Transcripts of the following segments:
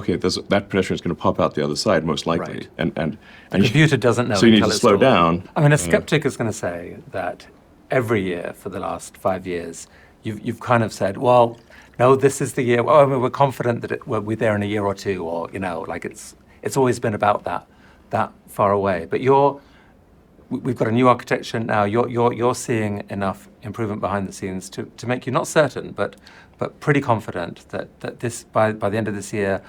okay, that pedestrian is going to pop out the other side most likely, Right. and The computer doesn't know. So you need until to it's slow all- down. I mean, a skeptic is going to say that every year for the last 5 years, you've kind of said, well, no, this is the year. Well, I mean, we're confident that we'll be there in a year or two, or like it's always been about that far away. But we've got a new architecture now. You're seeing enough improvement behind the scenes to make you not certain, but pretty confident that this by the end of this year,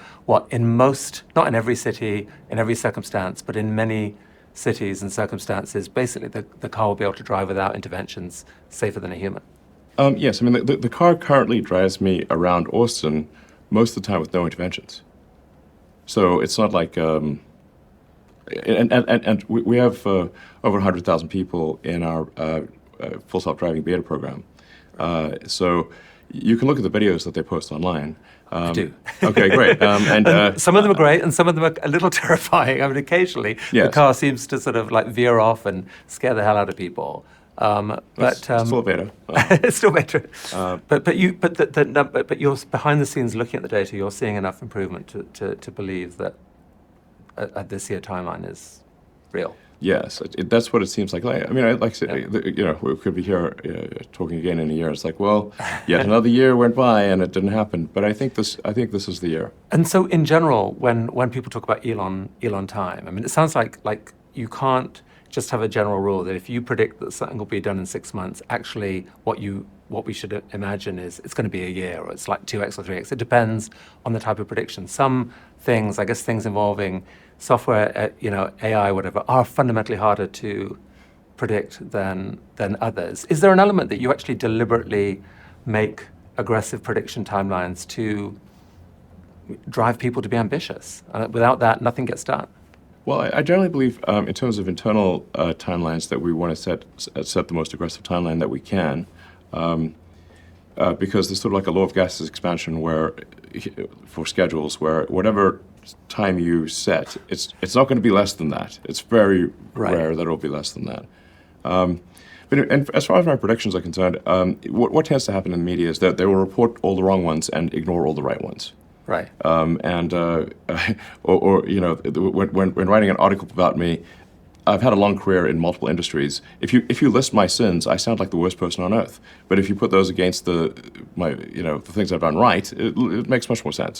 in most, not in every city, in every circumstance, but in many cities and circumstances, basically the car will be able to drive without interventions, safer than a human. Yes, I mean the car currently drives me around Austin most of the time with no interventions. So it's not like. And we have over 100,000 people in our full self-driving beta program. So you can look at the videos that they post online. I do. Okay, great. And some of them are great, and some of them are a little terrifying. I mean, occasionally the Yes. car seems to sort of like veer off and scare the hell out of people. it's still a beta. It's still better. But you're behind the scenes looking at the data. You're seeing enough improvement to believe that this year timeline is real. Yes, that's what it seems like. I mean, like I said, we could be here talking again in a year. It's like, well, yet another year went by and it didn't happen. But I think this is the year. And so, in general, when people talk about Elon time, I mean, it sounds like you can't just have a general rule that if you predict that something will be done in 6 months, actually, what we should imagine is it's going to be a year, or it's like 2x or 3x. It depends on the type of prediction. Some things, I guess, things involving software, AI, whatever, are fundamentally harder to predict than others. Is there an element that you actually deliberately make aggressive prediction timelines to drive people to be ambitious? Without that, nothing gets done. Well, I generally believe, in terms of internal timelines, that we want to set the most aggressive timeline that we can, because there's sort of like a law of gases expansion for schedules, where whatever time you set, it's not going to be less than that. It's very rare that it'll be less than that. And as far as my predictions are concerned, what tends to happen in the media is that they will report all the wrong ones and ignore all the right ones. Right. When writing an article about me, I've had a long career in multiple industries. If you list my sins, I sound like the worst person on earth. But if you put those against the things I've done right, it makes much more sense.